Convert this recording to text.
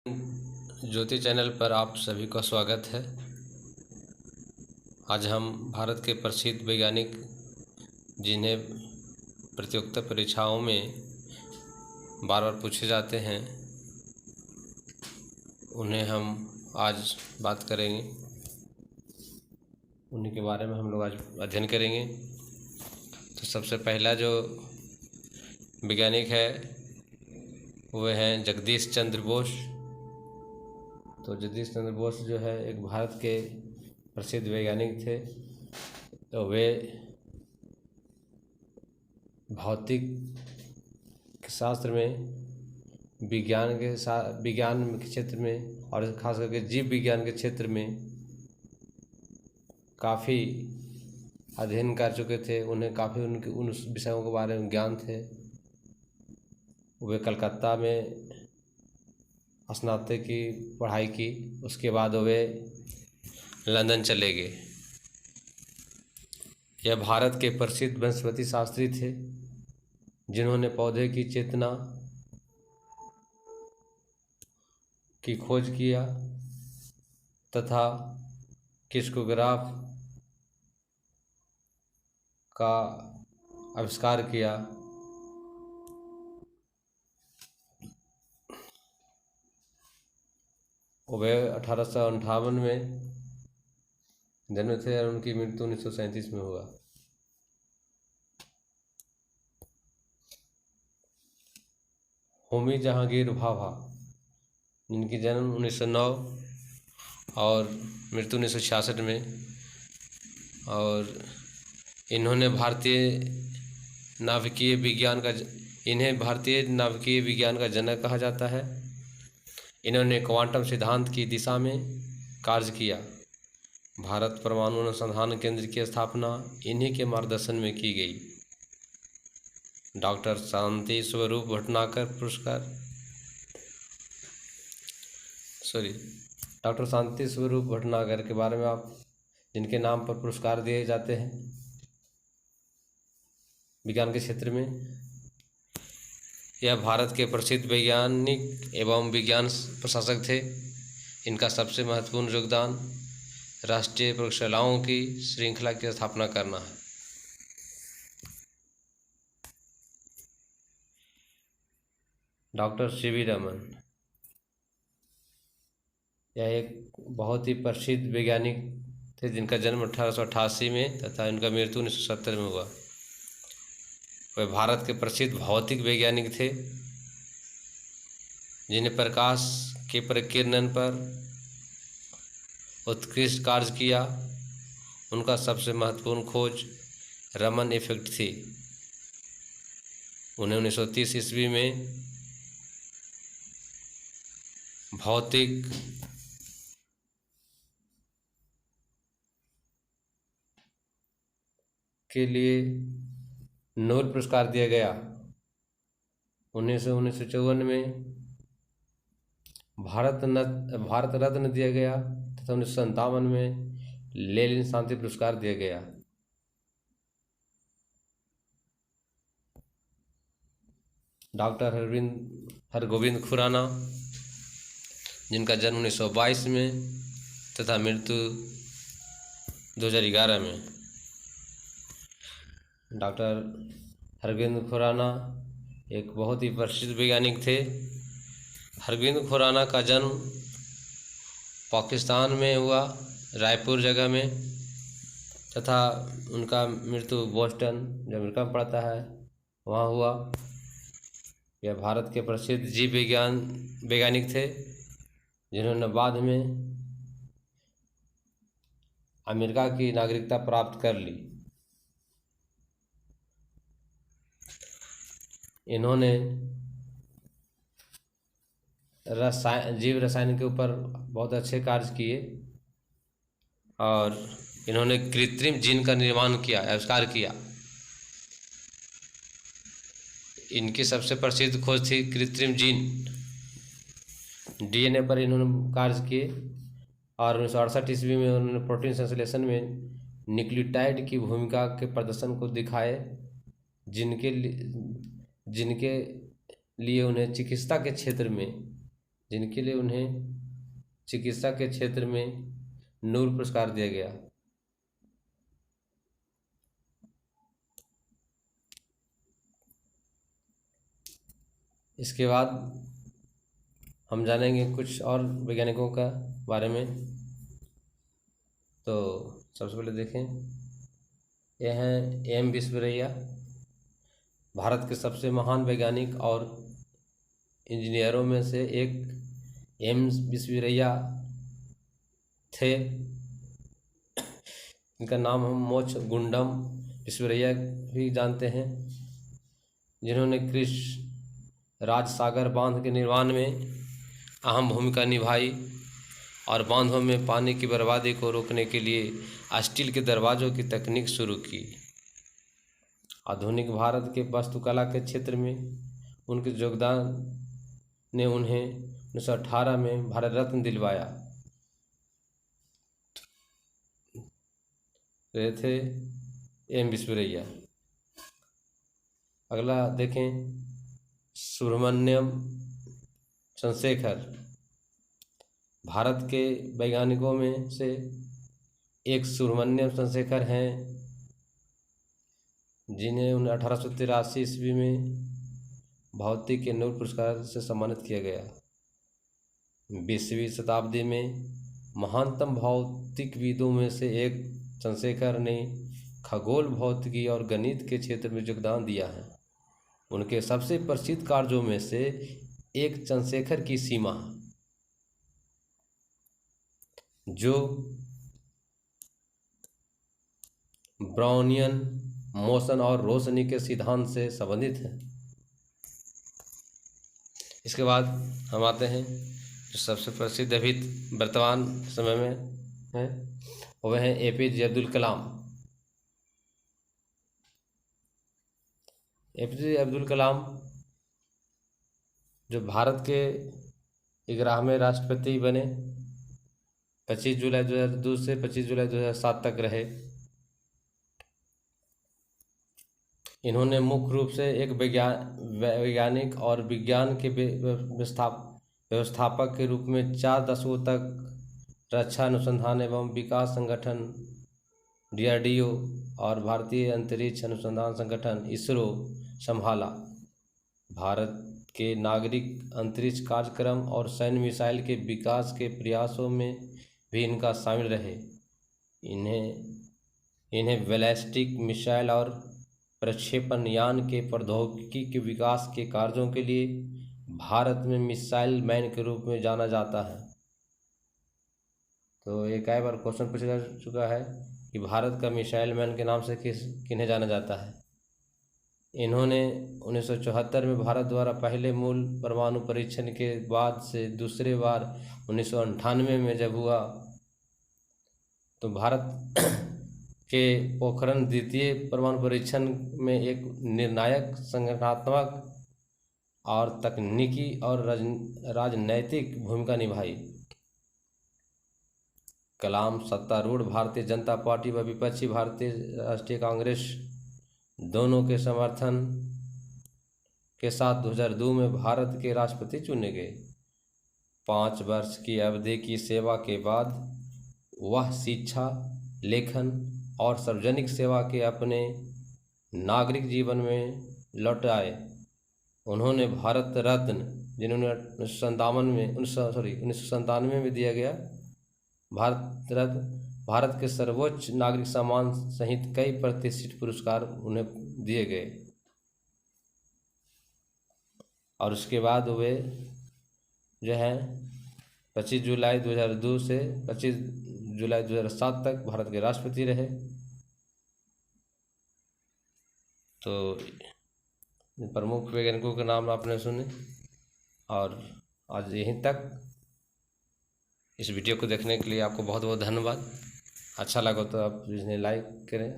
ज्योति channel पर आप सभी का स्वागत है। आज हम भारत के प्रसिद्ध वैज्ञानिक जिन्हें प्रतियोगिता परीक्षाओं में बार बार पूछे जाते हैं, उन्हें हम आज बात करेंगे। उन्हीं के बारे में हम लोग आज अध्ययन करेंगे। तो सबसे पहला जो वैज्ञानिक है वह हैं जगदीश चंद्र बोस। तो जगदीश चंद्र बोस जो है एक भारत के प्रसिद्ध वैज्ञानिक थे। तो वे भौतिक शास्त्र में विज्ञान के क्षेत्र में और खास करके जीव विज्ञान के क्षेत्र में काफ़ी अध्ययन कर चुके थे। उन्हें काफ़ी उन विषयों के बारे में ज्ञान थे। वे कलकत्ता में स्नातक की पढ़ाई की, उसके बाद वे लंदन चले गए। यह भारत के प्रसिद्ध वनस्पति शास्त्री थे जिन्होंने पौधे की चेतना की खोज किया तथा क्रिस्टोग्राफ का आविष्कार किया। वे 1858 में जन्मे थे और उनकी मृत्यु 1937 में हुआ। होमी जहांगीर भाभा, जिनकी जन्म 1909 और मृत्यु 1966 में, और इन्हें भारतीय नाभिकीय विज्ञान का जनक कहा जाता है। इन्होंने क्वांटम सिद्धांत की दिशा में कार्य किया। भारत परमाणु अनुसंधान केंद्र की स्थापना इन्हीं के मार्गदर्शन में की गई। डॉक्टर शांति स्वरूप भटनागर के बारे में आप जिनके नाम पर पुरस्कार दिए जाते हैं विज्ञान के क्षेत्र में, यह भारत के प्रसिद्ध वैज्ञानिक एवं विज्ञान प्रशासक थे। इनका सबसे महत्वपूर्ण योगदान राष्ट्रीय प्रयोगशालाओं की श्रृंखला की स्थापना करना है। डॉक्टर सी वी रमन, यह एक बहुत ही प्रसिद्ध वैज्ञानिक थे जिनका जन्म 1888 में तथा इनका मृत्यु 1970 में हुआ। वे भारत के प्रसिद्ध भौतिक वैज्ञानिक थे जिन्हें प्रकाश के प्रकीर्णन पर उत्कृष्ट कार्य किया। उनका सबसे महत्वपूर्ण खोज रमन इफेक्ट थी। उन्हें 1930 ईस्वी में भौतिक के लिए नोबेल पुरस्कार दिया गया। 1954 में भारत रत्न दिया गया तथा 1957 में लेनिन शांति पुरस्कार दिया गया। डॉक्टर हरगोविंद खुराना, जिनका जन्म 1922 में तथा मृत्यु 2011 में। डॉक्टर हरगोविंद खुराना एक बहुत ही प्रसिद्ध वैज्ञानिक थे। हरगोविंद खुराना का जन्म पाकिस्तान में हुआ, रायपुर जगह में, तथा उनका मृत्यु बोस्टन जो अमेरिका में पड़ता है वहाँ हुआ। यह भारत के प्रसिद्ध जीव विज्ञान वैज्ञानिक थे जिन्होंने बाद में अमेरिका की नागरिकता प्राप्त कर ली। इन्होंने जीव रसायन के ऊपर बहुत अच्छे कार्य किए और इन्होंने कृत्रिम जीन का निर्माण किया, आविष्कार किया। इनकी सबसे प्रसिद्ध खोज थी कृत्रिम जीन, डीएनए पर इन्होंने कार्य किए। और 1968 ईस्वी में उन्होंने प्रोटीन संश्लेषण में न्यूक्लियोटाइड की भूमिका के प्रदर्शन को दिखाए, जिनके लिए उन्हें चिकित्सा के क्षेत्र में जिनके लिए उन्हें चिकित्सा के क्षेत्र में नूर पुरस्कार दिया गया। इसके बाद हम जानेंगे कुछ और वैज्ञानिकों का बारे में। तो सबसे पहले देखें, यह हैं एम विश्वेश्वरैया, भारत के सबसे महान वैज्ञानिक और इंजीनियरों में से एक एम विश्वेश्वरैया थे। इनका नाम हम मोक्ष गुंडम विश्वेश्वरैया भी जानते हैं, जिन्होंने कृष्ण राज सागर बांध के निर्माण में अहम भूमिका निभाई और बांधों में पानी की बर्बादी को रोकने के लिए स्टील के दरवाज़ों की तकनीक शुरू की। आधुनिक भारत के वास्तुकला के क्षेत्र में उनके योगदान ने उन्हें 1918 में भारत रत्न दिलवाया। ये थे एम विश्वेश्वरैया। अगला देखें, सुब्रमण्यम चंद्रशेखर, भारत के वैज्ञानिकों में से एक सुब्रमण्यम चंद्रशेखर हैं, जिन्हें 1883 ईस्वी में भौतिक के नोबेल पुरस्कार से सम्मानित किया गया। 20वीं शताब्दी में महानतम भौतिकविदों में से एक चंद्रशेखर ने खगोल भौतिकी और गणित के क्षेत्र में योगदान दिया है। उनके सबसे प्रसिद्ध कार्यों में से एक चंद्रशेखर की सीमा, जो ब्राउनियन मोशन और रोशनी के सिद्धांत से संबंधित है। इसके बाद हम आते हैं जो सबसे प्रसिद्ध अभी वर्तमान समय में है, वह है एपीजे अब्दुल कलाम। एपीजे अब्दुल कलाम जो भारत के 11वें राष्ट्रपति बने, 25 जुलाई 2002 से 25 जुलाई 2007 तक रहे। इन्होंने मुख्य रूप से एक वैज्ञानिक और विज्ञान के व्यवस्थापक के रूप में 4 दशकों तक रक्षा अनुसंधान एवं विकास संगठन DRDO और भारतीय अंतरिक्ष अनुसंधान संगठन ISRO संभाला। भारत के नागरिक अंतरिक्ष कार्यक्रम और सैन्य मिसाइल के विकास के प्रयासों में भी इनका शामिल रहे। इन्हें बैलिस्टिक मिसाइल और प्रक्षेपण यान के प्रौद्योगिकी के विकास के कार्यों के लिए भारत में मिसाइल मैन के रूप में जाना जाता है। तो ये कई बार क्वेश्चन पूछा जा चुका है कि भारत का मिसाइल मैन के नाम से किन्हें जाना जाता है। इन्होंने 1974 में भारत द्वारा पहले मूल परमाणु परीक्षण के बाद से दूसरे बार 1998 में जब हुआ, तो भारत के पोखरण द्वितीय परमाणु परीक्षण में एक निर्णायक संगठनात्मक और तकनीकी और राजनैतिक भूमिका निभाई। कलाम सत्तारूढ़ भारतीय जनता पार्टी व विपक्षी भारतीय राष्ट्रीय कांग्रेस दोनों के समर्थन के साथ 2002 में भारत के राष्ट्रपति चुने गए। 5 वर्ष की अवधि की सेवा के बाद वह शिक्षा, लेखन और सार्वजनिक सेवा के अपने नागरिक जीवन में लौट आए। उन्होंने भारत रत्न, जिन्होंने 1997 में दिया गया, भारत रत्न, भारत के सर्वोच्च नागरिक सम्मान सहित कई प्रतिष्ठित पुरस्कार उन्हें दिए गए। और उसके बाद वे जो है 25 जुलाई 2002 से 25 जुलाई 2007 तक भारत के राष्ट्रपति रहे। तो प्रमुख वैज्ञानिकों के नाम आपने सुने। और आज यहीं तक। इस वीडियो को देखने के लिए आपको बहुत बहुत धन्यवाद। अच्छा लगा तो आप इन्हें लाइक करें।